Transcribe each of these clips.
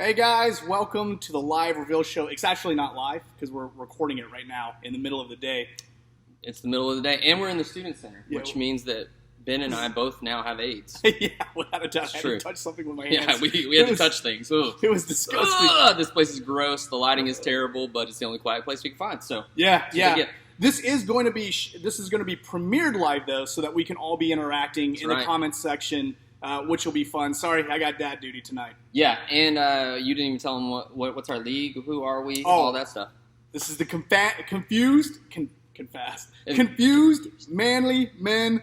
Hey guys, welcome to the live reveal show. It's actually not live because we're recording it right now in the middle of the day. It's the middle of the day, and we're in the student center, which means that Ben and I both now have AIDS. Yeah, without a doubt. It's I true. had to touch something with my hands. Yeah, we had to touch things. Ugh. It was disgusting. This place is gross. The lighting is terrible, but it's the only quiet place we can find. So Yeah. This is going to be premiered live though, so that we can all be interacting in the comments section. Which will be fun. Sorry, I got dad duty tonight. Yeah, and you didn't even tell them what's our league, who are we, all that stuff. This is the Confused Manly Men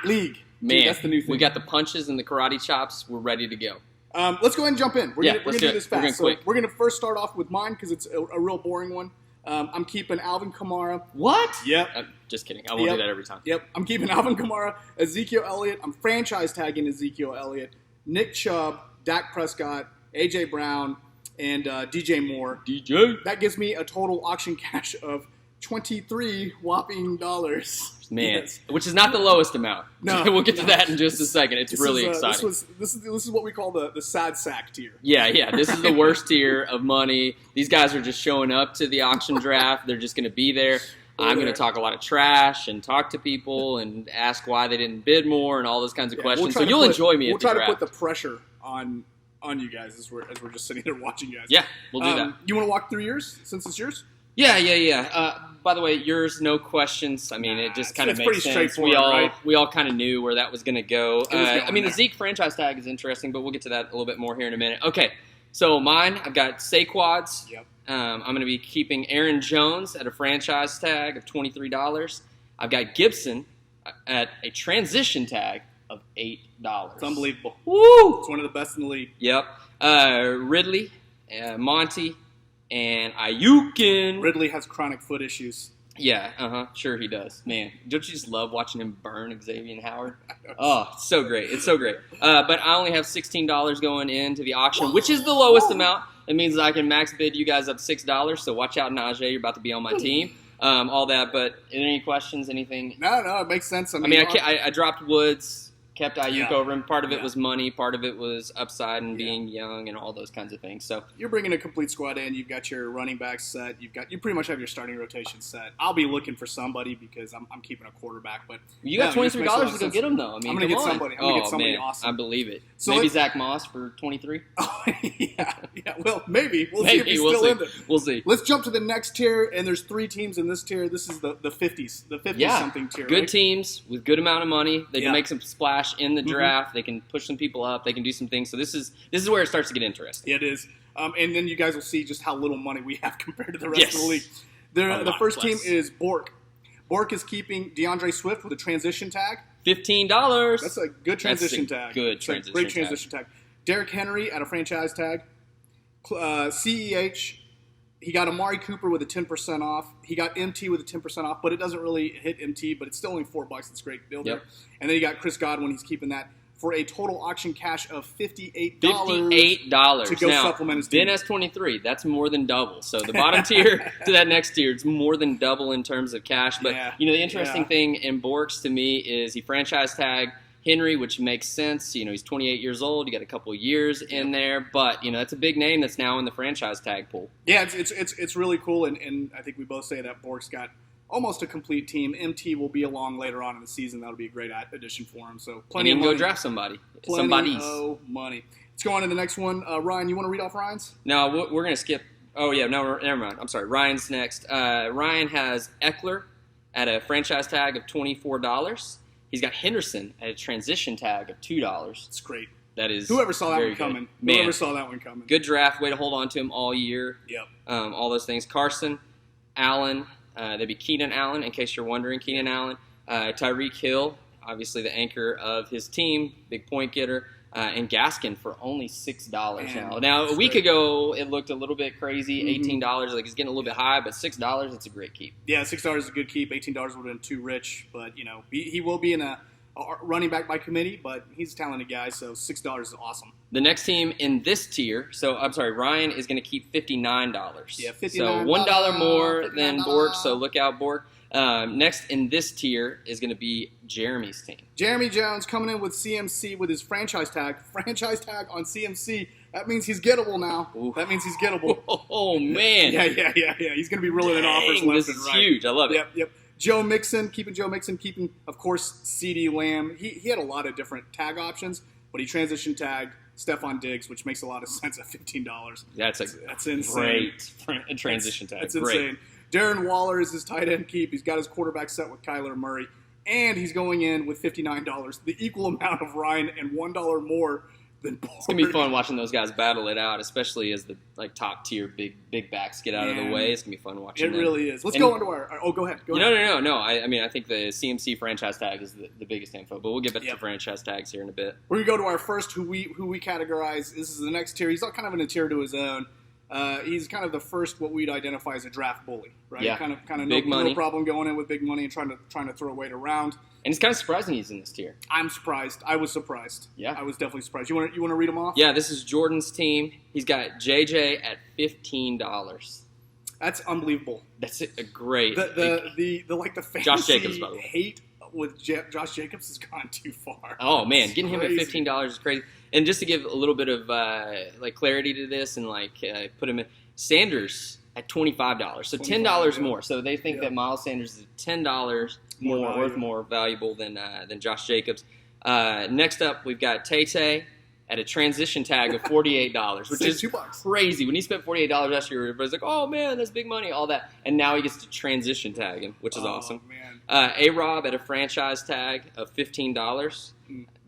League. Man, dude, that's the new thing. We got the punches and the karate chops. We're ready to go. Let's go ahead and jump in. We're gonna do this fast. We're We're gonna first start off with mine because it's a real boring one. I'm keeping Alvin Kamara. What? Yep. Just kidding. I won't do that every time. Yep. I'm keeping Alvin Kamara, Ezekiel Elliott. I'm franchise tagging Ezekiel Elliott, Nick Chubb, Dak Prescott, A.J. Brown, and DJ Moore. DJ. That gives me a total auction cash of $23 whopping dollars. Man, yes. Which is not the lowest amount. No, we'll get to that in just a second. It's really exciting. This is what we call the sad sack tier. Yeah. This is the worst tier of money. These guys are just showing up to the auction draft. They're just going to be there. I'm going to talk a lot of trash and talk to people and ask why they didn't bid more and all those kinds of questions. So you'll enjoy me at the draft. We'll try to put the pressure on you guys as we're just sitting there watching you guys. Yeah, we'll do that. You want to walk through yours since it's yours? Yeah. By the way, yours, no questions. I mean, it just kind of makes sense. We all kind of knew where that was going to go. The Zeke franchise tag is interesting, but we'll get to that a little bit more here in a minute. Okay, so mine, I've got Saquads. Yep. I'm going to be keeping Aaron Jones at a franchise tag of $23. I've got Gibson at a transition tag of $8. It's unbelievable. Woo! It's one of the best in the league. Yep. Ridley, Monty, and Ayukin. Ridley has chronic foot issues. Yeah, sure he does. Man, don't you just love watching him burn Xavier Howard? Oh, it's so great. It's so great. But I only have $16 going into the auction, which is the lowest amount. It means that I can max bid you guys up $6, so watch out, Najee. You're about to be on my team. All that, but any questions, anything? No, it makes sense. I dropped Woods. Kept Ayuk over him. Part of it was money. Part of it was upside and being young and all those kinds of things. So you're bringing a complete squad in. You've got your running back set. You pretty much have your starting rotation set. I'll be looking for somebody because I'm keeping a quarterback. But you got $23 to go get him though. I mean, I'm gonna get somebody. I'm gonna get somebody awesome. I believe it. So maybe Zach Moss for 23. Oh yeah. Well, maybe we'll see if he's still in there. We'll see. Let's jump to the next tier, and there's 3 teams in this tier. This is the 50s, the 50-something tier. Good teams with good amount of money. They can make some splash in the draft. They can push some people up. They can do some things. So this is where it starts to get interesting. It is. And then you guys will see just how little money we have compared to the rest of the league. The first team is Bork. Bork is keeping DeAndre Swift with a transition tag. $15. That's a good transition tag. Great transition tag. Derrick Henry at a franchise tag. CEH, he got Amari Cooper with a 10% off. He got MT with a 10% off, but it doesn't really hit MT, but it's still only $4. It's a great deal there. And then you got Chris Godwin. He's keeping that for a total auction cash of $58. $58 to go supplement his team. Ben has 23. That's more than double. So the bottom tier to that next tier, it's more than double in terms of cash. But the interesting thing in Borks to me is he franchise tagged Henry, which makes sense. He's 28 years old. You got a couple of years in there, but that's a big name that's now in the franchise tag pool. Yeah, it's really cool, and I think we both say that Bork's got almost a complete team. MT will be along later on in the season. That'll be a great addition for him. So plenty of money. Go draft somebody. Plenty of money. Let's go on to the next one. Ryan, you want to read off Ryan's? No, we're going to skip. Oh, yeah, no, never mind. I'm sorry. Ryan's next. Ryan has Eckler at a franchise tag of $24. He's got Henderson at a transition tag of $2. It's great. That is whoever saw that one coming. Man, whoever saw that one coming. Good draft. Way to hold on to him all year. Yep. All those things. Carson, Allen. That'd be Keenan Allen, in case you're wondering. Keenan Allen. Tyreek Hill, obviously the anchor of his team, big point getter. And Gaskin for only $6 now. A week ago, it looked a little bit crazy, $18. Like, it's getting a little bit high, but $6, it's a great keep. Yeah, $6 is a good keep. $18 would have been too rich, but, he will be in a running back by committee, but he's a talented guy, so $6 is awesome. The next team in this tier, Ryan is going to keep $59. Yeah, $59. So $1 more than Bork, so look out, Bork. Next in this tier is going to be Jeremy's team. Jeremy Jones coming in with CMC with his franchise tag on CMC That means he's gettable now. Ooh. That means he's gettable. Oh, man. Yeah. He's going to be rolling in offers left and right. This is huge. I love it. Yep. Joe Mixon, keeping, of course, CeeDee Lamb. He had a lot of different tag options, but he transition tagged Stephon Diggs, which makes a lot of sense at $15. That's insane. Great transition tag. That's insane. Darren Waller is his tight end keep. He's got his quarterback set with Kyler Murray, and he's going in with $59, the equal amount of Ryan and $1 more than Pollard. It's gonna be fun watching those guys battle it out, especially as the top tier big backs get out of the way. It's gonna be fun watching. It really is. Let's go on to our. Oh, go ahead. No. I think the CMC franchise tag is the biggest info, but we'll get back to franchise tags here in a bit. We're gonna go to our first who we categorize. This is the next tier. He's kind of in a tier to his own. He's kind of the first what we'd identify as a draft bully, right? Yeah. Kind of big no money. problem going in with big money and trying to throw weight around. And it's kind of surprising he's in this tier. I'm surprised. I was surprised. Yeah. I was definitely surprised. You want to read them off? Yeah, this is Jordan's team. He's got JJ at $15. That's unbelievable. That's a great. The fantasy Josh Jacobs, by the way. hate with Josh Jacobs has gone too far. Oh man, getting him at $15 is crazy. And just to give a little bit of clarity to this and put him in Sanders at $25, so $10 more. So they think that Miles Sanders is $10 more valuable than Josh Jacobs. Next up, we've got Tay at a transition tag of $48, which is crazy. When he spent $48 last year, everybody's like, "Oh man, that's big money," all that, and now he gets to transition tag him, which is awesome. Man. A-Rob at a franchise tag of $15.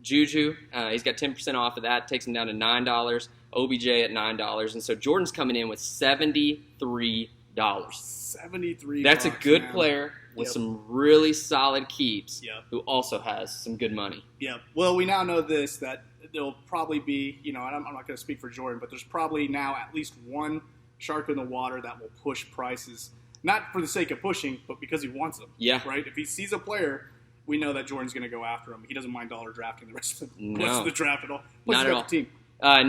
Juju, he's got 10% off of that, takes him down to $9. OBJ at $9, and so Jordan's coming in with $73. $73. That's a good player with some really solid keeps. Yep. Who also has some good money. Yeah. Well, we now know that there'll probably be, and I'm not going to speak for Jordan, but there's probably now at least one shark in the water that will push prices, not for the sake of pushing, but because he wants them. Yeah. Right. If he sees a player, we know that Jordan's going to go after him. He doesn't mind dollar drafting the rest of the draft at all. Not at all. The team.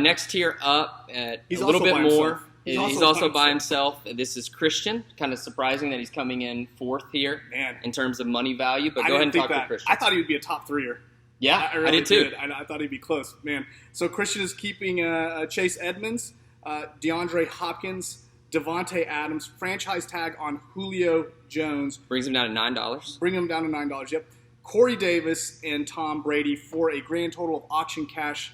Next tier up at he's a little bit more. Himself. He's also by himself. This is Christian. Kind of surprising that he's coming in fourth here in terms of money value. But go ahead and talk to Christian. I thought he would be a top threer. Yeah, I did too. I thought he'd be close, man. So Christian is keeping Chase Edmonds, DeAndre Hopkins, Devontae Adams, franchise tag on Julio Jones. Brings him down to $9. Bring him down to $9, yep. Corey Davis and Tom Brady for a grand total of auction cash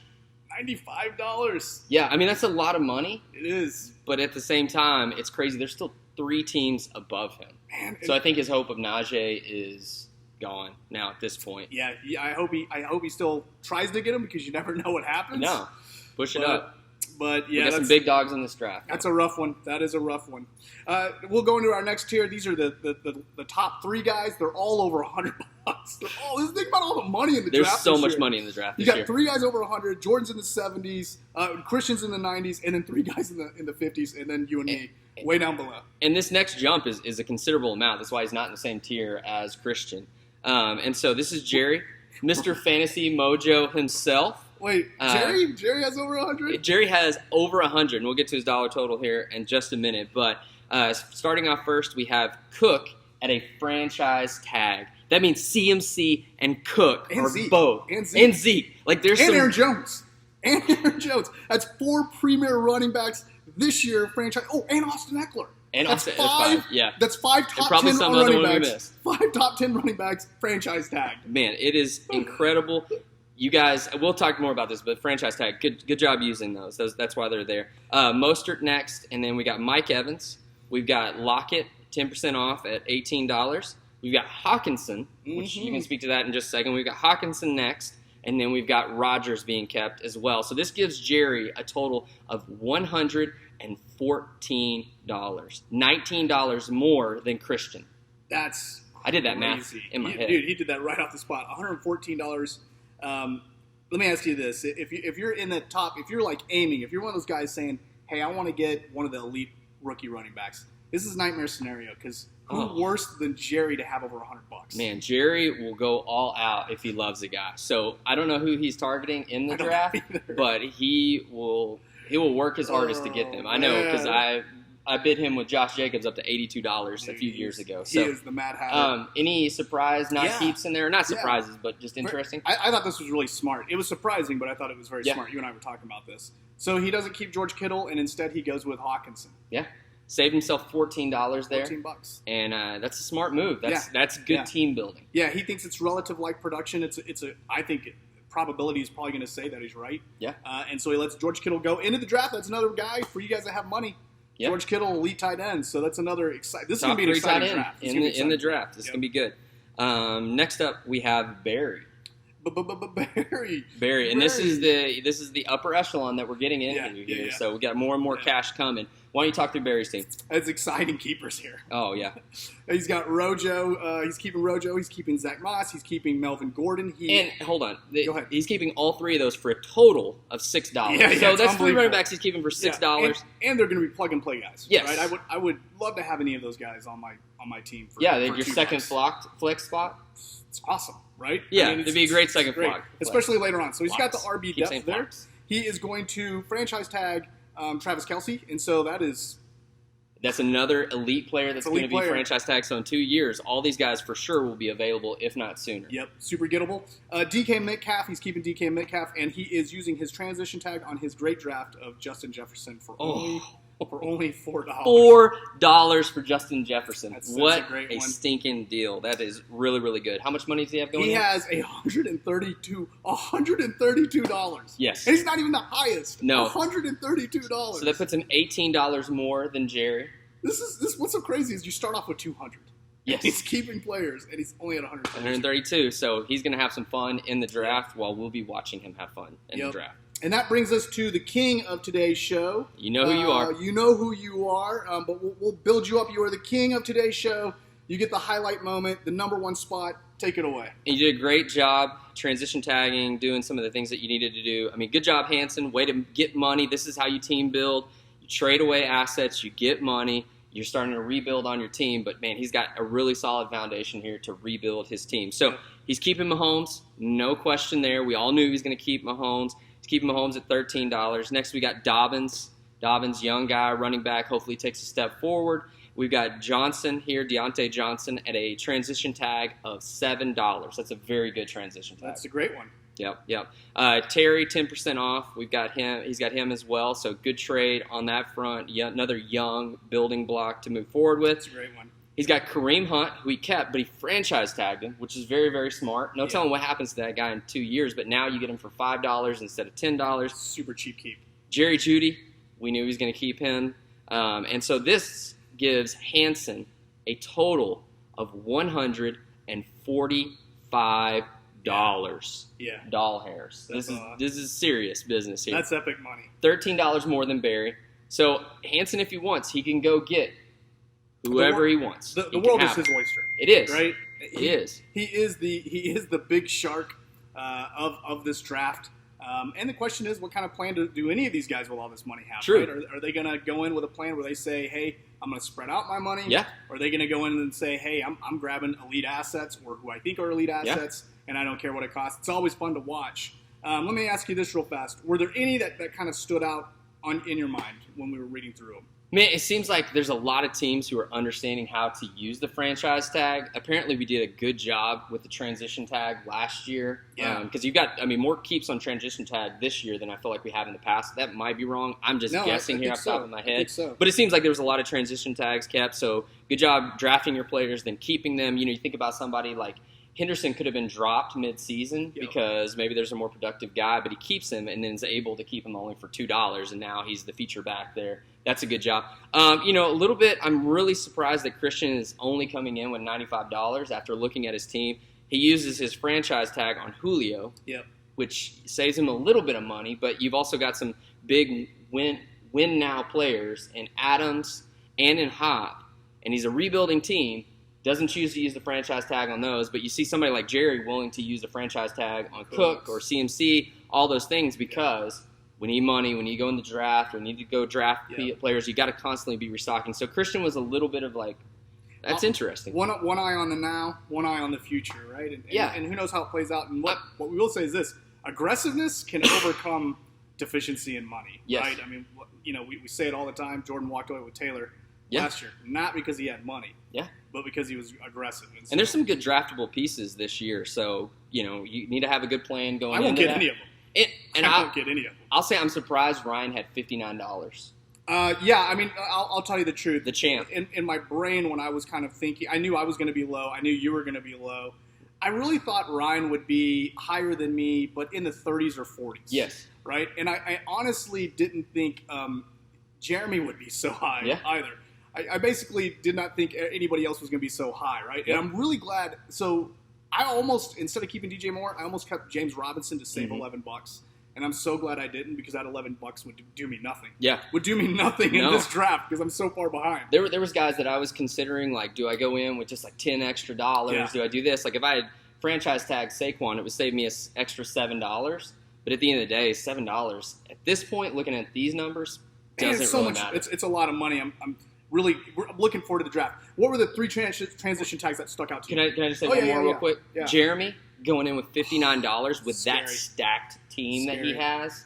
$95. Yeah, I mean, that's a lot of money. It is. But at the same time, it's crazy. There's still 3 teams above him. Man, so I think his hope of Najee is gone now at this point. Yeah, I hope he still tries to get him because you never know what happens. No, push it up. But yeah, we got some big dogs in this draft. That's a rough one. That is a rough one. We'll go into our next tier. These are the top 3 guys. They're all over $100. Think about all the money in the draft. There's so much money in the draft. You got 3 guys over 100. Jordan's in the 70s. Christian's in the 90s, and then 3 guys in the 50s, and then you and me way down below. And this next jump is a considerable amount. That's why he's not in the same tier as Christian. And so this is Jerry, Mr. Fantasy Mojo himself. Wait, Jerry? Jerry has over 100? Jerry has over 100, and we'll get to his dollar total here in just a minute. But starting off first, we have Cook at a franchise tag. That means CMC and Cook are both. And Zeke. There's and Aaron Jones. And Aaron Jones. That's 4 premier running backs this year franchise. Oh, and Austin Eckler. And that's 5. Yeah. That's 5 top 10 running backs. 5 top 10 running backs franchise tagged. Man, it is incredible. You guys, we'll talk more about this, but franchise tag, good job using those. That's why they're there. Mostert next, and then we got Mike Evans. We've got Lockett, 10% off at $18. We've got Hawkinson, which you can speak to that in just a second. We've got Hawkinson next, and then we've got Rodgers being kept as well. So this gives Jerry a total of $114, $19 more than Christian. That's I did that math in my head. Dude, he did that right off the spot. $114. Let me ask you this: if you're in the top, if you're aiming, if you're one of those guys saying, "Hey, I want to get one of the elite rookie running backs," this is a nightmare scenario because who worse than Jerry to have over $100? Man, Jerry will go all out if he loves a guy. So I don't know who he's targeting in the draft, but he will work his hardest to get them. I know because I bid him with Josh Jacobs up to $82 a few years ago. So, he is the Mad Hatter. Any surprise keeps in there? Not surprises, but just interesting. I thought this was really smart. It was surprising, but I thought it was very smart. You and I were talking about this. So he doesn't keep George Kittle, and instead he goes with Hawkinson. Yeah. Saved himself $14 there. $14. And that's a smart move. That's good team building. Yeah, he thinks it's relative like production. I think probability is probably going to say that he's right. Yeah. And so he lets George Kittle go into the draft. That's another guy for you guys that have money. Yep. George Kittle, elite tight end. So that's another exciting. This is going to be an exciting draft. In the draft. This is going to be good. Next up, we have Barry. Barry, and this is the upper echelon that we're getting into here. So we got more and more cash coming. Why don't you talk through Barry's team? It's exciting keepers here. Oh yeah, he's got Rojo. He's keeping Rojo. He's keeping Zach Moss. He's keeping Melvin Gordon. And hold on, go ahead. He's keeping all three of those for a total of $6. Yeah, so that's 3 running backs he's keeping for $6. And they're going to be plug and play guys. Yes, right. I would love to have any of those guys on my team. Your second flex spot. It's awesome. Right? Yeah, it'd be a great second flex. Especially later on. So he's got the RB Keep depth there. flex. He is going to franchise tag Travis Kelce, and so that's another elite player that's going to be franchise tagged. So in 2 years, all these guys for sure will be available, if not sooner. Yep, super gettable. DK Metcalf, he's keeping DK Metcalf, and he is using his transition tag on his great draft of Justin Jefferson for only $4. $4 for Justin Jefferson. That's a great one. Stinking deal. That is really, really good. How much money does he have going? He has $132. Yes. And he's not even the highest. No. $132. So that puts him $18 more than Jerry. This what's so crazy is you start off with 200. Yes. He's keeping players, and he's only at 132. So he's going to have some fun in the draft while we'll be watching him have fun in the draft. And that brings us to the king of today's show. You know who you are. You know who you are, but we'll build you up. You are the king of today's show. You get the highlight moment, the number one spot. Take it away. And you did a great job transition tagging, doing some of the things that you needed to do. I mean, good job, Hanson. Way to get money. This is how you team build. You trade away assets. You get money. You're starting to rebuild on your team. But, man, he's got a really solid foundation here to rebuild his team. So he's keeping Mahomes. No question there. We all knew he was going to keep Mahomes. Keeping Mahomes at $13. Next, we got Dobbins. Dobbins, young guy, running back, hopefully takes a step forward. We've got Johnson here, Deontay Johnson, at a transition tag of $7. That's a very good transition tag. That's a great one. Yep. Terry, 10% off. We've got him. He's got him as well. So good trade on that front. Another young building block to move forward with. That's a great one. He's got Kareem Hunt, who he kept, but he franchise tagged him, which is very, very smart. No telling what happens to that guy in 2 years, but now you get him for $5 instead of $10. Super cheap keep. Jerry Jeudy, we knew he was going to keep him. And so this gives Hanson a total of $145. Yeah. Doll hairs. This is serious business here. That's epic money. $13 more than Barry. So Hanson, if he wants, he can go get whoever he wants. The world is his oyster. It is. Right? He is the big shark of this draft. And the question is, what kind of plan do any of these guys with all this money have? True. Right? Are they going to go in with a plan where they say, hey, I'm going to spread out my money? Yeah. Or are they going to go in and say, hey, I'm grabbing elite assets or who I think are elite assets, and I don't care what it costs? It's always fun to watch. Let me ask you this real fast. Were there any that kind of stood out in your mind when we were reading through them? Man, it seems like there's a lot of teams who are understanding how to use the franchise tag. Apparently, we did a good job with the transition tag last year. Yeah. Because you've got, more keeps on transition tag this year than I feel like we have in the past. That might be wrong. I'm just guessing here off the top of my head. I think so. But it seems like there was a lot of transition tags kept. So good job drafting your players, then keeping them. You think about somebody like Henderson could have been dropped mid-season because maybe there's a more productive guy, but he keeps him and then is able to keep him only for $2, and now he's the feature back there. That's a good job. A little bit, I'm really surprised that Christian is only coming in with $95 after looking at his team. He uses his franchise tag on Julio, which saves him a little bit of money, but you've also got some big win-now players in Adams and in Hop, and he's a rebuilding team. Doesn't choose to use the franchise tag on those, but you see somebody like Jerry willing to use the franchise tag on Cook or CMC, all those things, because we need money, we need to go in the draft, we need to go draft players. You got to constantly be restocking. So Christian was a little bit of like, that's interesting. One eye on the now, one eye on the future, right? And who knows how it plays out. And what we will say is this: aggressiveness can overcome deficiency in money, right? I mean, we say it all the time. Jordan walked away with Taylor last year, not because he had money. But because he was aggressive. And there's some good draftable pieces this year, so you need to have a good plan going. I won't get any of them. And I don't get any of them. I'll say I'm surprised Ryan had $59. Yeah, I mean, I'll tell you the truth. The champ. In my brain, when I was kind of thinking, I knew I was going to be low. I knew you were going to be low. I really thought Ryan would be higher than me, but in the 30s or 40s. Yes. Right? And I honestly didn't think Jeremy would be so high either. I basically did not think anybody else was going to be so high, right? Yep. And I'm really glad. So I almost, instead of keeping DJ Moore, I almost kept James Robinson to save $11. And I'm so glad I didn't, because that $11 would do me nothing. Yeah. Would do me nothing in this draft because I'm so far behind. There was guys that I was considering, like, do I go in with just like $10 extra? Yeah. Do I do this? Like, if I had franchise tag Saquon, it would save me an extra $7. But at the end of the day, $7 at this point, looking at these numbers, doesn't really matter. It's a lot of money. I'm looking forward to the draft. What were the 3 transition tags that stuck out to you? Can I just say one more real quick? Yeah. Jeremy going in with $59 with Scary. that stacked team that he has.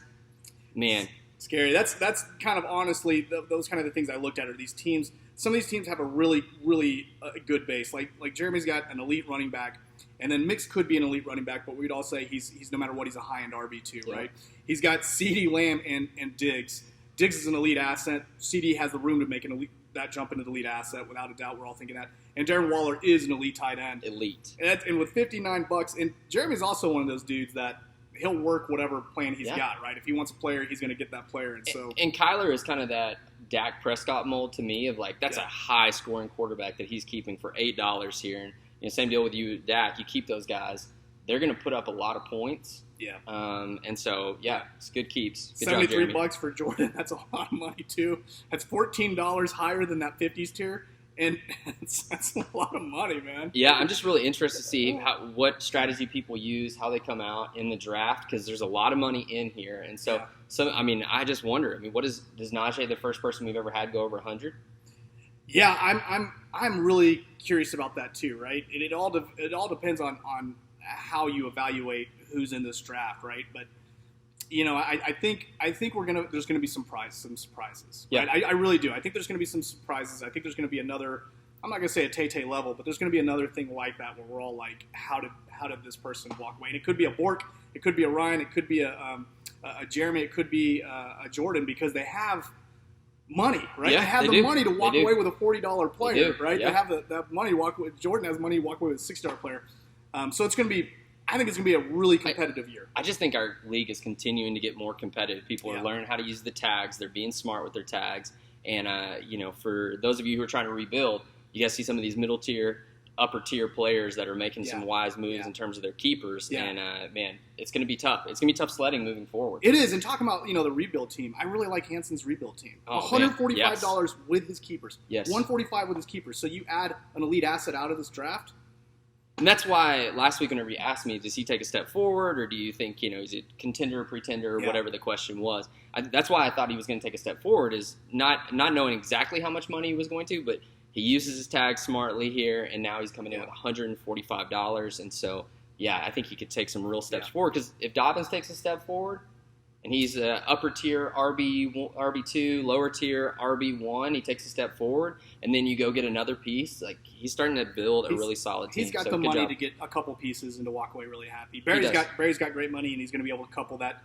Man. Scary. That's kind of honestly those kind of the things I looked at are these teams. Some of these teams have a really, really good base. Like Jeremy's got an elite running back, and then Mix could be an elite running back, but we'd all say he's no matter what, he's a high-end RB2, right? He's got CeeDee Lamb and Diggs. Diggs is an elite asset. CeeDee has the room to make that jump into the elite asset, without a doubt. We're all thinking that. And Darren Waller is an elite tight end. Elite. And with $59, and Jeremy's also one of those dudes that he'll work whatever plan he's got, right? If he wants a player, he's going to get that player. And Kyler is kind of that Dak Prescott mold to me of like, that's a high-scoring quarterback that he's keeping for $8 here. And same deal with you, Dak. You keep those guys. They're going to put up a lot of points. Yeah. And so, it's good keeps. Good $73 for Jordan. That's a lot of money, too. That's $14 higher than that 50s tier. And that's a lot of money, man. Yeah, I'm just really interested to see what strategy people use, how they come out in the draft, because there's a lot of money in here. And so, I mean, I just wonder. I mean, does Najee, the first person we've ever had, go over 100? Yeah, I'm really curious about that too, right? And it all depends on how you evaluate who's in this draft, right? But I think there's gonna be some surprises. Yeah. Right? I really do. I think there's gonna be some surprises. I think there's gonna be another. I'm not gonna say a Tay level, but there's gonna be another thing like that where we're all like, how did this person walk away? And it could be a Bork, it could be a Ryan, it could be a Jeremy, it could be a Jordan, because they have money, right? Yeah, they have the money to walk away with a $40 player, right? Yeah. They have the money to walk away. Jordan has money to walk away with a $6 player. So it's gonna be. I think it's going to be a really competitive year. I just think our league is continuing to get more competitive. People are learning how to use the tags. They're being smart with their tags. And, for those of you who are trying to rebuild, you guys see some of these middle tier, upper tier players that are making some wise moves in terms of their keepers. Yeah. And, man, it's going to be tough. It's going to be tough sledding moving forward. It is. And talking about, the rebuild team, I really like Hanson's rebuild team. $145 with his keepers. Yes. $145 with his keepers. So you add an elite asset out of this draft. And that's why last week whenever you asked me, does he take a step forward, or do you think, is it contender or pretender, or whatever the question was? That's why I thought he was going to take a step forward, is not knowing exactly how much money he was going to, but he uses his tag smartly here, and now he's coming in with $145. And so, I think he could take some real steps forward, because if Dobbins takes a step forward, and he's upper tier RB2, lower tier RB1, he takes a step forward, and then you go get another piece. Like, he's starting to build a really solid team. He's got the money to get a couple pieces and to walk away really happy. Barry's got great money, and he's going to be able to couple that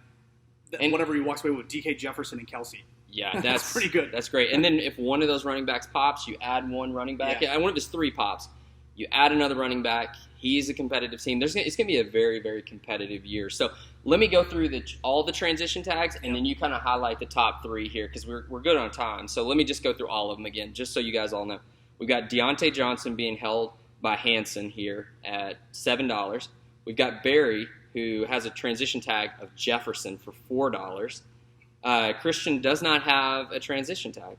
and whatever he walks away with DK Jefferson and Kelsey. Yeah, that's pretty good. That's great. And then if one of those running backs pops, you add one running back. Yeah. One of his 3 pops. You add another running back. He's a competitive team. It's going to be a very, very competitive year. So let me go through all the transition tags, and then you kind of highlight the top 3 here, because we're good on time. So let me just go through all of them again, just so you guys all know. We've got Deontay Johnson being held by Hanson here at $7. We've got Barry, who has a transition tag of Jefferson for $4. Christian does not have a transition tag.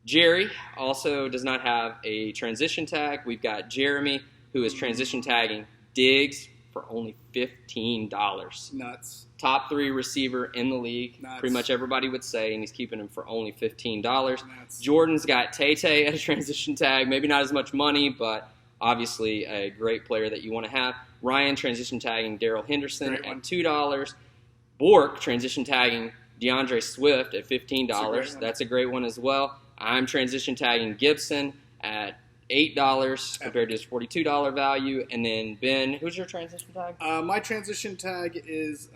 Jerry also does not have a transition tag. We've got Jeremy, who is transition tagging Diggs for only $15. Nuts. Top 3 receiver in the league. Nuts. Pretty much everybody would say, and he's keeping him for only $15. Nuts. Jordan's got Tay at a transition tag. Maybe not as much money, but obviously a great player that you want to have. Ryan transition tagging Darrell Henderson at $2. Bork transition tagging DeAndre Swift at $15. That's a great one as well. I'm transition tagging Gibson at $8 compared to his $42 value. And then, Ben, who's your transition tag? My transition tag is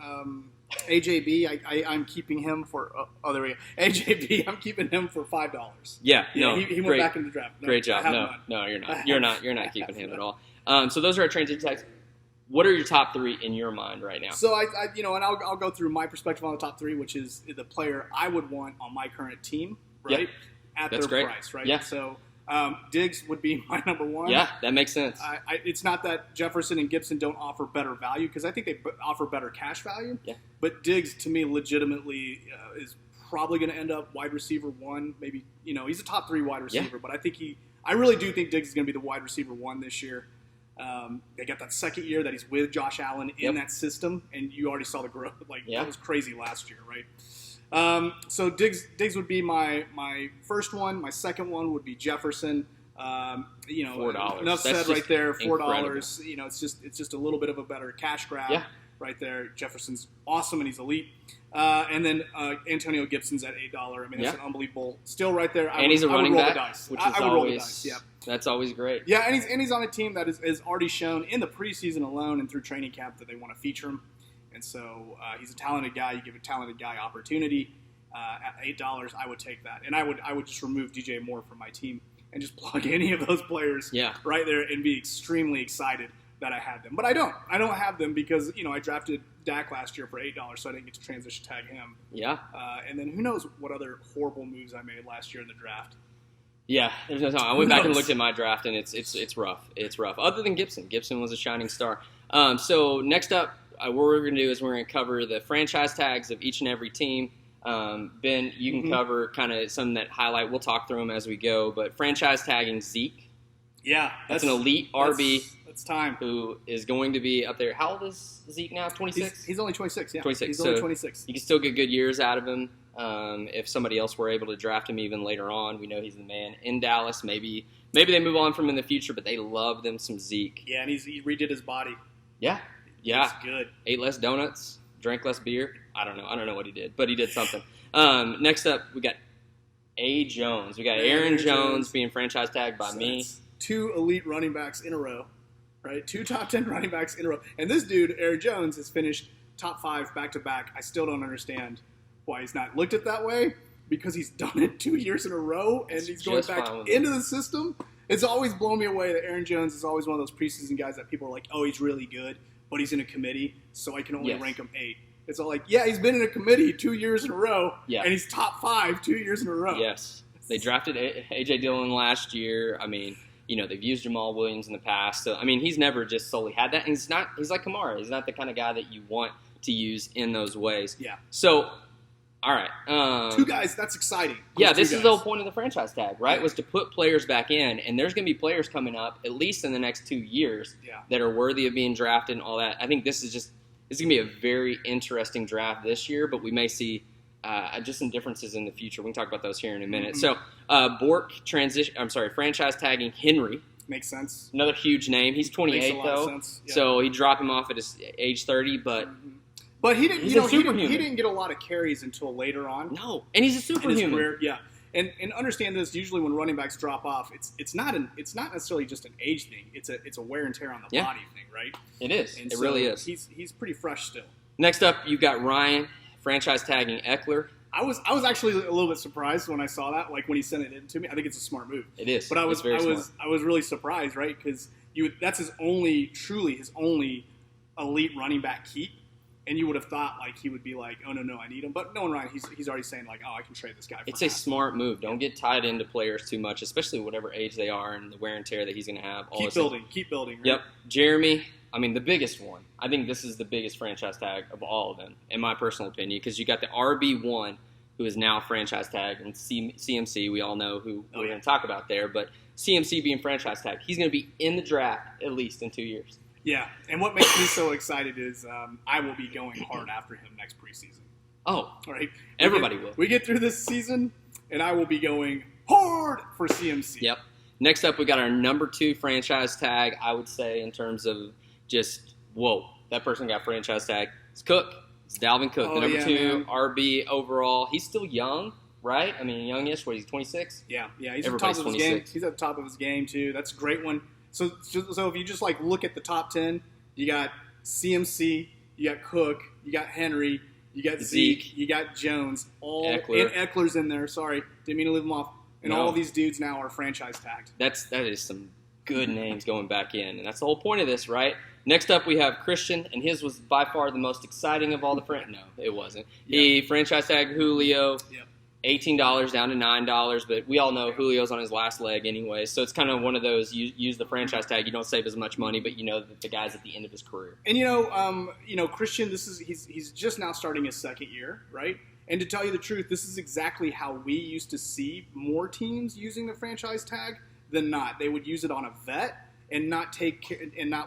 AJB. I'm keeping him for AJB. I'm keeping him for $5. Yeah, he went back in the draft. No, great job. No, you're not. You're not keeping him at all. So those are our transition tags. What are your top 3 in your mind right now? So and I'll go through my perspective on the top 3, which is the player I would want on my current team, right? Yep. At That's their great. price, right? Yeah. So Diggs would be my number 1. Yeah, that makes sense. It's not that Jefferson and Gibson don't offer better value, because I think they offer better cash value. Yeah. But Diggs, to me, legitimately is probably going to end up wide receiver 1. Maybe he's a top 3 wide receiver, but I really do think Diggs is going to be the wide receiver 1 this year. They got that second year that he's with Josh Allen in that system, and you already saw the growth. That was crazy last year, right? So Diggs would be my first one. My second one would be Jefferson. $4. Enough said right there. $4. It's just a little bit of a better cash grab. Yeah. Right there. Jefferson's awesome and he's elite. And then Antonio Gibson's at $8. I mean, that's an unbelievable. Still right there. He's a running back, which is always that's always great. Yeah, and he's on a team that is already shown in the preseason alone and through training camp that they want to feature him. And so he's a talented guy. You give a talented guy opportunity at $8. I would take that, and I would just remove DJ Moore from my team and just plug any of those players right there and be extremely excited that I had them. But I don't have them because I drafted Dak last year for $8, so I didn't get to transition tag him. Yeah. And then who knows what other horrible moves I made last year in the draft. Yeah, there's no time. I went back and looked at my draft, and it's rough. It's rough. Other than Gibson. Gibson was a shining star. So next up, what we're going to do is we're going to cover the franchise tags of each and every team. Ben, you can cover kind of some that highlight. We'll talk through them as we go. But franchise tagging Zeke. Yeah. That's an elite RB. It's time. Who is going to be up there. How old is Zeke now? 26? He's only 26, yeah. 26. He's only 26. You can still get good years out of him. If somebody else were able to draft him even later on, we know he's the man in Dallas. Maybe they move on from him in the future, but they love them some Zeke. Yeah, and he redid his body. Yeah. He's good. Ate less donuts, drank less beer. I don't know what he did, but he did something. Next up, we got A. Jones. We got Aaron Jones being franchise tagged by me. 2 elite running backs in a row, right? 2 top 10 running backs in a row. And this dude, Aaron Jones, has finished top 5 back-to-back. I still don't understand why he's not looked at that way, because he's done it 2 years in a row, and he's going back into the system. It's always blown me away that Aaron Jones is always one of those preseason guys that people are like, oh, he's really good, but he's in a committee, so I can only rank him 8. It's all like, he's been in a committee 2 years in a row, and he's top 5 2 years in a row. Yes. They drafted A.J. Dillon last year. I mean, they've used Jamal Williams in the past. So, I mean, he's never just solely had that. And he's like Kamara. He's not the kind of guy that you want to use in those ways. Yeah. So, all right. 2 guys, that's exciting. This is the whole point of the franchise tag, right? Was to put players back in. And there's going to be players coming up, at least in the next 2 years, that are worthy of being drafted and all that. I think this is going to be a very interesting draft this year, but we may see just some differences in the future. We can talk about those here in a minute. So, Bork franchise tagging Henry. Makes sense. Another huge name. He's 28 though, so he dropped him off at his age 30, but. But he didn't. He didn't get a lot of carries until later on. No, and he's a superhuman. In his career, yeah. And understand this. Usually, when running backs drop off, it's not necessarily just an age thing. It's a wear and tear on the body thing, right? It is. And it really is. He's pretty fresh still. Next up, you got Ryan franchise tagging Eckler. I was actually a little bit surprised when I saw that. Like when he sent it in to me, I think it's a smart move. It is. But I was really surprised, right? Because that's his only elite running back keep. And you would have thought like he would be like, oh no, I need him. But no, Ryan, he's already saying like, oh, I can trade this guy. It's a smart move. Don't get tied into players too much, especially whatever age they are and the wear and tear that he's going to have. Keep building. Right? Yep, Jeremy. I mean, the biggest one. I think this is the biggest franchise tag of all of them, in my personal opinion, because you got the RB1, who is now franchise tag, and CMC. We all know who we're going to talk about there, but CMC being franchise tag, he's going to be in the draft at least in 2 years. Yeah, and what makes me so excited is I will be going hard after him next preseason. Oh, right. Everybody will. We get through this season, and I will be going hard for CMC. Yep. Next up, we got our number 2 franchise tag, I would say, in terms of just, whoa, that person got franchise tag. It's Cook. It's Dalvin Cook, the number 2 RB overall. He's still young, right? I mean, youngish. What, he's 26? Yeah, he's at the Everybody's top of his game. 26. He's at the top of his game too. That's a great one. So if you just like look at the top 10, you got CMC, you got Cook, you got Henry, you got Zeke, you got Jones, and Eckler's in there. Sorry, didn't mean to leave him off. And all of these dudes now are franchise tagged. That is some good names going back in, and that's the whole point of this, right? Next up, we have Christian, and his was by far the most exciting of all the No, it wasn't. Yep. He franchise tagged Julio, $18 down to $9, but we all know Julio's on his last leg anyway, so it's kind of one of those, you use the franchise tag, you don't save as much money, but you know that the guy's at the end of his career. And Christian, he's just now starting his second year, right? And to tell you the truth, this is exactly how we used to see more teams using the franchise tag than not. They would use it on a vet and not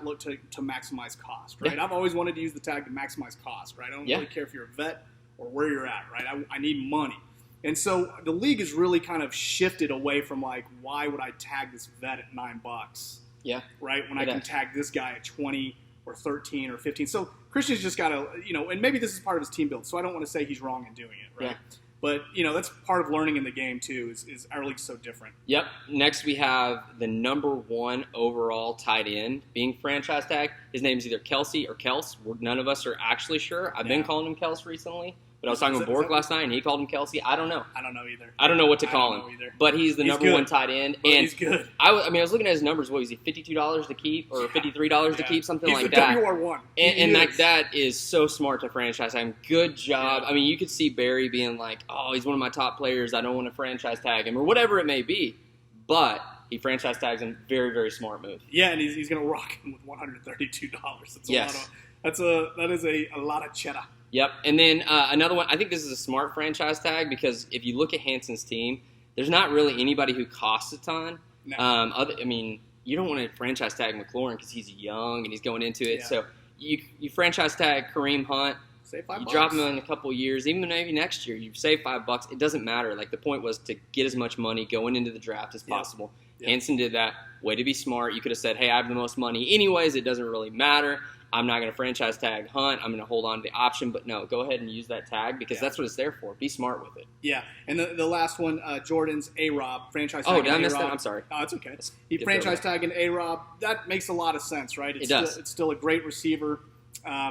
look to maximize cost, right? Yeah. I've always wanted to use the tag to maximize cost, right? I don't really care if you're a vet or where you're at, right? I need money. And so the league has really kind of shifted away from like, why would I tag this vet at $9? Yeah. Right? When I can tag this guy at 20 or 13 or 15. So Christian's just got to, and maybe this is part of his team build, so I don't want to say he's wrong in doing it, right? Yeah. But, that's part of learning in the game, too, is our league's so different. Yep. Next, we have the number 1 overall tight end being franchise tagged. His name is either Kelsey or Kels. None of us are actually sure. I've been calling him Kels recently. But I was talking with Borg last night, and he called him Kelsey. I don't know. I don't know either. I don't know what to call him. But he's the number 1 tight end. And he's good. I was looking at his numbers. What was he, $52 to keep or $53 to keep, something like that? He's the WR1. And like that is so smart to franchise tag him. Good job. Yeah. I mean, you could see Barry being like, oh, he's one of my top players. I don't want to franchise tag him or whatever it may be. But he franchise tags him. Very, very smart move. Yeah, and he's going to rock him with $132. That is a lot of cheddar. Yep, and then another one, I think this is a smart franchise tag because if you look at Hanson's team, there's not really anybody who costs a ton. No. You don't want to franchise tag McLaurin because he's young and he's going into it. Yeah. So you franchise tag Kareem Hunt. Save $5. You drop him in a couple of years, even maybe next year, you save $5. It doesn't matter. Like the point was to get as much money going into the draft as possible. Yep. Hanson did that. Way to be smart. You could have said, hey, I have the most money anyways. It doesn't really matter. I'm not going to franchise tag Hunt. I'm going to hold on to the option. But no, go ahead and use that tag because that's what it's there for. Be smart with it. Yeah. And the last one, Jordan's A-Rob, franchise tag. Oh, did I miss that? I'm sorry. Oh, it's okay. He franchise tagging A-Rob. That makes a lot of sense, right? It does. It's still a great receiver.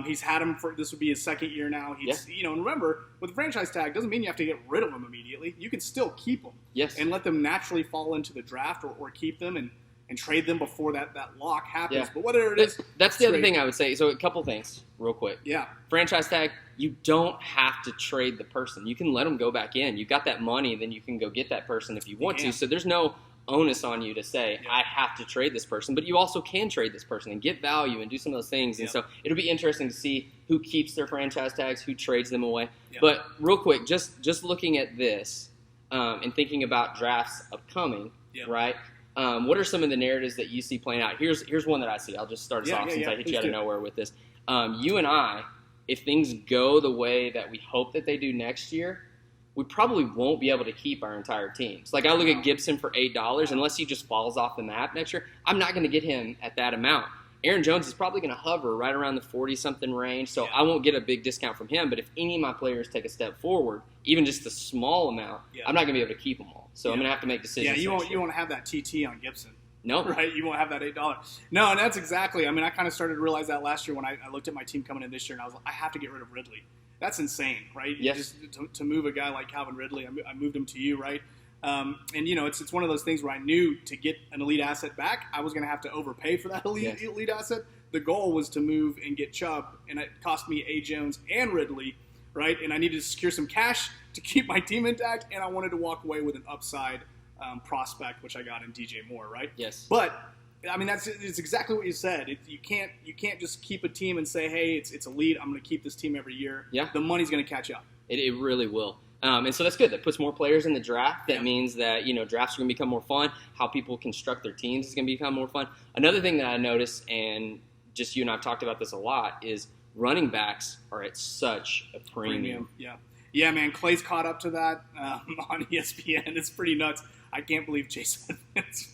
He's had him this would be his second year now. And remember, with the franchise tag, doesn't mean you have to get rid of him immediately. You can still keep them. Yes. And let them naturally fall into the draft or keep them and trade them before that lock happens. Yeah. But whether it is... That's the other thing I would say. So a couple things real quick. Yeah. Franchise tag, you don't have to trade the person. You can let them go back in. You got that money, then you can go get that person if you want to. So there's no onus on you to say, I have to trade this person. But you also can trade this person and get value and do some of those things. And so it'll be interesting to see who keeps their franchise tags, who trades them away. But real quick, just looking at this and thinking about drafts upcoming, right? What are some of the narratives that you see playing out? Here's one that I see. I'll just start us off since I hit you out of nowhere with this. You and I, if things go the way that we hope that they do next year, we probably won't be able to keep our entire teams. Like I look at Gibson for $8, unless he just falls off the map next year, I'm not going to get him at that amount. Aaron Jones is probably going to hover right around the 40-something range, so I won't get a big discount from him. But if any of my players take a step forward, even just a small amount, I'm not going to be able to keep them all. So I'm going to have to make decisions. Yeah, you won't have that TT on Gibson. No. Right? You won't have that $8. No, and that's exactly. I mean, I kind of started to realize that last year when I looked at my team coming in this year, and I was like, I have to get rid of Ridley. That's insane, right? Yes. Just to move a guy like Calvin Ridley, I moved him to you, right? And it's one of those things where I knew to get an elite asset back, I was going to have to overpay for that elite asset. The goal was to move and get Chubb, and it cost me A. Jones and Ridley, right? And I needed to secure some cash to keep my team intact, and I wanted to walk away with an upside prospect, which I got in DJ Moore, right? Yes. But I mean, it's exactly what you said. You can't just keep a team and say, hey, it's elite. I'm going to keep this team every year. Yeah. The money's going to catch up. It really will. And so that's good. That puts more players in the draft. That means that, drafts are going to become more fun. How people construct their teams is going to become more fun. Another thing that I noticed, and just you and I have talked about this a lot, is running backs are at such a premium. Yeah, man. Clay's caught up to that on ESPN. It's pretty nuts. I can't believe Jason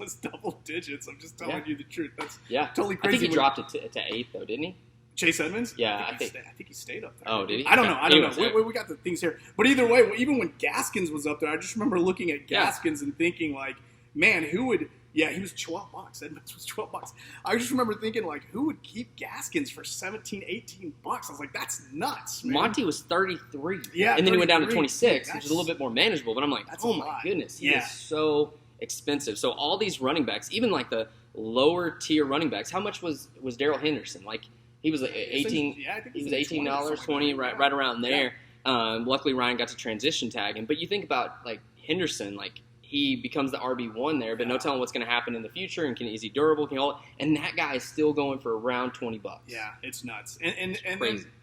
was double digits. I'm just telling you the truth. That's totally crazy. I think he dropped it to 8, though, didn't he? Chase Edmonds? Yeah, I think he stayed up there. Oh, did he? I don't know. Anyways, We got the things here. But either way, even when Gaskins was up there, I just remember looking at Gaskins and thinking, like, man, who would – yeah, he was $12. Edmonds was $12. I just remember thinking, like, who would keep Gaskins for $17, $18? I was like, that's nuts, man. Monty was 33. Yeah, and then he went down to 33. 26, which is a little bit more manageable. But I'm like, oh, my goodness. He is so expensive. So all these running backs, even like the lower-tier running backs, how much was Darrell Henderson? Like, he was like $18. Yeah, I think he was $18, 20, right around there. Yeah. Luckily, Ryan got to transition tag him. But you think about like Henderson, like he becomes the RB1 there, but no telling what's going to happen in the future. And is he durable? Can he hold? And that guy is still going for around $20. Yeah, it's nuts. And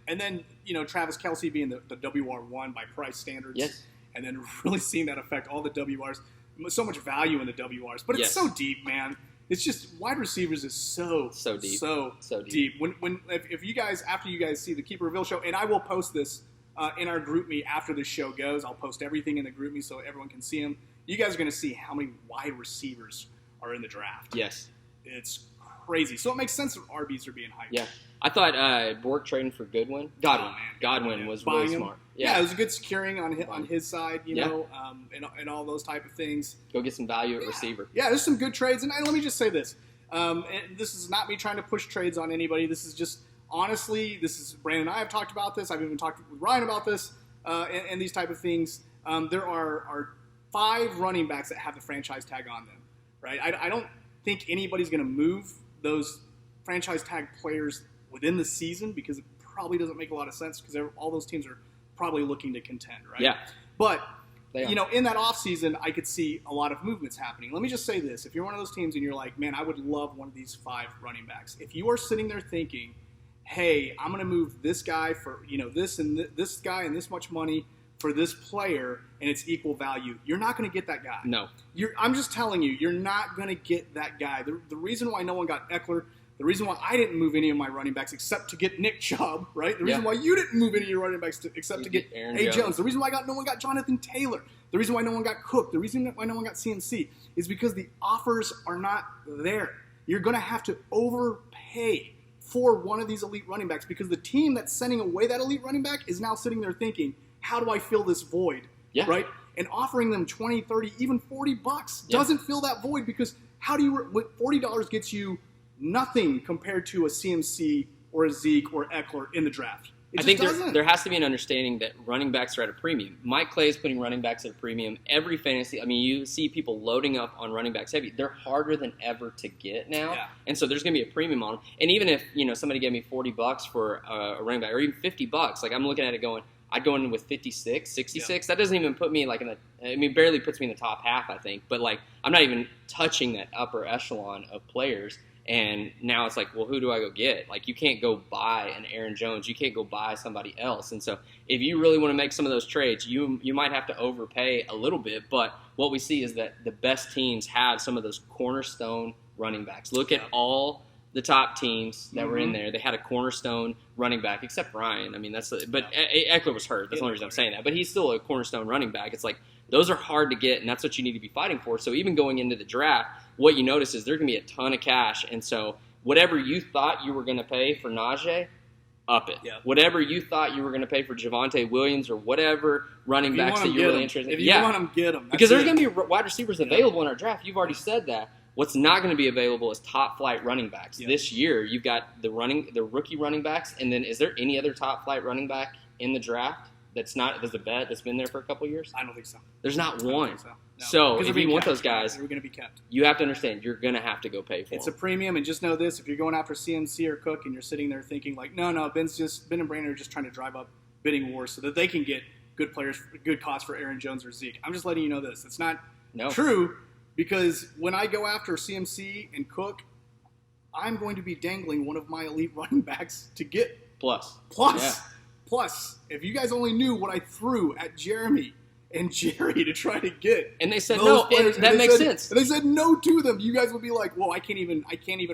then you know Travis Kelce being the WR1 by price standards. Yes. And then really seeing that affect all the WRs. So much value in the WRs, but it's so deep, man. It's just wide receivers is so deep, so deep. If you guys, after you guys see the Keeper Reveal show, and I will post this in our group me after this show goes, I'll post everything in the group me so everyone can see them. You guys are going to see how many wide receivers are in the draft. Yes, it's crazy. So it makes sense that RBs are being hyped. Yeah, I thought Bork trading for Godwin was really smart. Yeah, it was a good securing on his side, you know, and all those type of things. Go get some value at receiver. Yeah, there's some good trades. And let me just say this. And this is not me trying to push trades on anybody. This is just, honestly, Brandon and I have talked about this. I've even talked with Ryan about this and these type of things. There are 5 running backs that have the franchise tag on them, right? I don't think anybody's going to move those franchise tag players within the season because it probably doesn't make a lot of sense because all those teams are probably looking to contend, right? Yeah. But, you know, in that offseason, I could see a lot of movements happening. Let me just say this. If you're one of those teams and you're like, man, I would love one of these 5 running backs. If you are sitting there thinking, hey, I'm going to move this guy for, you know, this and this guy and this much money for this player and it's equal value, you're not going to get that guy. No. I'm just telling you, you're not going to get that guy. The reason why no one got Eckler, the reason why I didn't move any of my running backs except to get Nick Chubb, right? The reason why you didn't move any of your running backs except to get A. Jones. The reason why no one got Jonathan Taylor. The reason why no one got Cook. The reason why no one got CMC is because the offers are not there. You're going to have to overpay for one of these elite running backs because the team that's sending away that elite running back is now sitting there thinking, how do I fill this void, right? And offering them $20, $30, even $40 doesn't fill that void because $40 gets you nothing compared to a CMC or a Zeke or Eckler in the draft. I think there has to be an understanding that running backs are at a premium. Mike Clay is putting running backs at a premium. Every fantasy, I mean, you see people loading up on running backs heavy. They're harder than ever to get now, and so there's going to be a premium on them. And even if somebody gave me $40 for a running back, or even $50, like I'm looking at it going, I'd go in with 56, 66. That doesn't even put me like barely puts me in the top half, I think. But like I'm not even touching that upper echelon of players. And now it's like, well, who do I go get? Like, you can't go buy an Aaron Jones. You can't go buy somebody else. And so if you really want to make some of those trades, you might have to overpay a little bit. But what we see is that the best teams have some of those cornerstone running backs. Look at all the top teams that were in there. They had a cornerstone running back, except Ryan. I mean, but Eckler was hurt. That's the only reason I'm saying that. But he's still a cornerstone running back. It's like those are hard to get, and that's what you need to be fighting for. So even going into the draft, what you notice is there's going to be a ton of cash. And so whatever you thought you were going to pay for Najee, up it. Yeah. Whatever you thought you were going to pay for Javonte Williams or whatever running backs that you're really interested in. If you want them, get them. Because there's going to be wide receivers available in our draft. You've already said that. What's not going to be available is top-flight running backs. This year, you've got the rookie running backs, and then is there any other top-flight running back in the draft that's been there for a couple years? I don't think so. There's not one. I don't think so. No. So if you want those guys, they're going to be kept. You have to understand you're going to have to go pay for them. It's a premium, and just know this: if you're going after CMC or Cook, and you're sitting there thinking like, Ben and Brandon are just trying to drive up bidding wars so that they can get good players, good costs for Aaron Jones or Zeke. I'm just letting you know this. It's not true. Because when I go after CMC and Cook, I'm going to be dangling one of my elite running backs to get plus. If you guys only knew what I threw at Jeremy and Jerry to try to get. And they said those no, players. and that makes sense. And they said no to them. You guys would be like, well, I can't even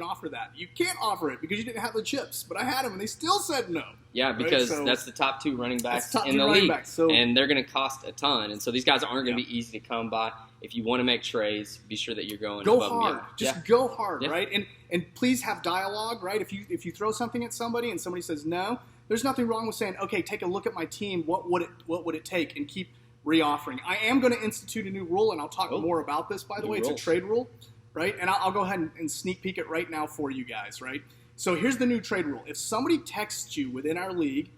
offer that. You can't offer it because you didn't have the chips. But I had them, and they still said no. Yeah, because right? So, that's the top 2 running backs in the league, so, and they're going to cost a ton. And so these guys aren't going to be easy to come by. If you want to make trades, be sure that you're going above hard. And beyond. Just go hard, right? And please have dialogue, right? If you throw something at somebody and somebody says no, there's nothing wrong with saying, okay, take a look at my team. What would it take? And keep reoffering. I am going to institute a new rule, and I'll talk more about this, by the way. It's a trade rule, right? And I'll go ahead and sneak peek it right now for you guys, right? So here's the new trade rule. If somebody texts you within our league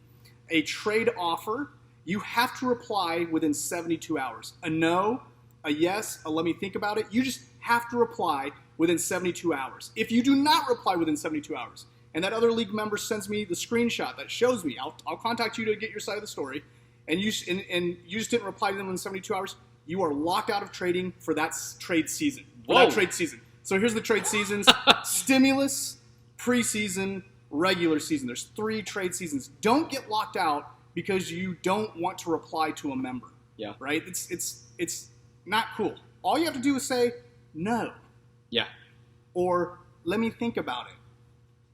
a trade offer, you have to reply within 72 hours. A no, a yes, a let me think about it. You just have to reply within 72 hours. If you do not reply within 72 hours, and that other league member sends me the screenshot that shows me, I'll contact you to get your side of the story, and you just didn't reply to them in 72 hours, you are locked out of trading for that trade season. For that trade season. So here's the trade seasons. Stimulus, preseason, regular season. There's 3 trade seasons. Don't get locked out because you don't want to reply to a member. Yeah. Right? It's not cool. All you have to do is say no. Yeah. Or let me think about it.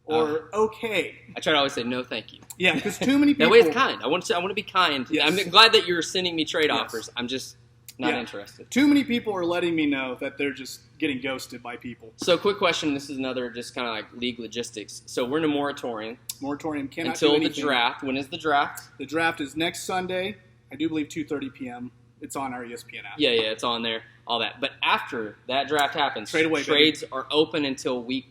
Or okay. I try to always say no, thank you. Yeah, because too many people. That way it's kind. I want to be kind. Yes. I'm glad that you're sending me trade offers. I'm just not interested. Too many people are letting me know that they're just getting ghosted by people. So, quick question. This is another just kind of like league logistics. So, we're in a moratorium. Moratorium cannot until do anything. The draft. When is the draft? The draft is next Sunday. I do believe 2:30 p.m. It's on our ESPN app. Yeah, it's on there. All that. But after that draft happens, trades are open until week.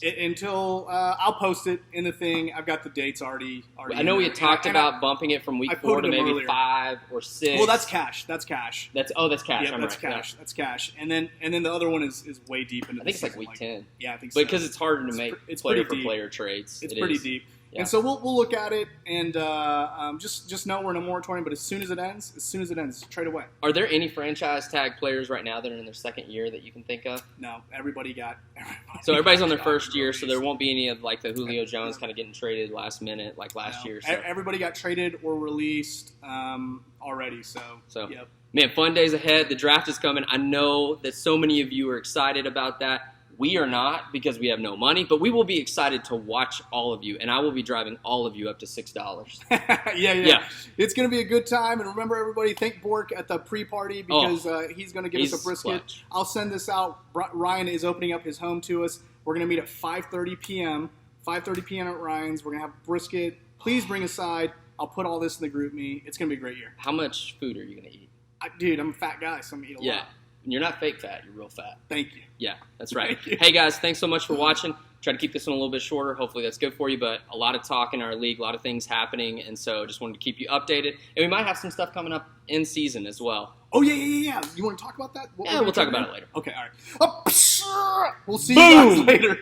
I'll post it in the thing. I've got the dates already. I know we had talked about bumping it from week 4 to maybe earlier. 5 or 6. Well, that's cash. That's cash. That's cash. Yeah, that's cash. Yeah. That's cash. And then the other one is way deep into. I think it's like week 10. Yeah, I think so. But because it's harder to make player for player trades. It's pretty deep. Yeah. And so we'll look at it and just know we're in a moratorium. But as soon as it ends, trade away. Are there any franchise tag players right now that are in their second year that you can think of? No, everybody's on their first year, so there won't be any of like the Julio Jones kind of getting traded last minute like last year. So. Everybody got traded or released already. So yep. Man, fun days ahead. The draft is coming. I know that so many of you are excited about that. We are not because we have no money, but we will be excited to watch all of you, and I will be driving all of you up to $6. Yeah. It's going to be a good time, and remember, everybody, thank Bork at the pre-party because he's going to give us a brisket. Clutch. I'll send this out. Ryan is opening up his home to us. We're going to meet at 5:30 p.m. 5:30 p.m. at Ryan's. We're going to have brisket. Please bring a side. I'll put all this in the group me. It's going to be a great year. How much food are you going to eat? Dude, I'm a fat guy, so I'm going to eat a lot. You're not fake fat. You're real fat. Thank you. Yeah, that's right. Hey, guys, thanks so much for watching. Try to keep this one a little bit shorter. Hopefully that's good for you, but a lot of talk in our league, a lot of things happening, and so just wanted to keep you updated. And we might have some stuff coming up in season as well. Oh, yeah. You want to talk about that? We'll talk about it later. Okay, all right. We'll see you guys later.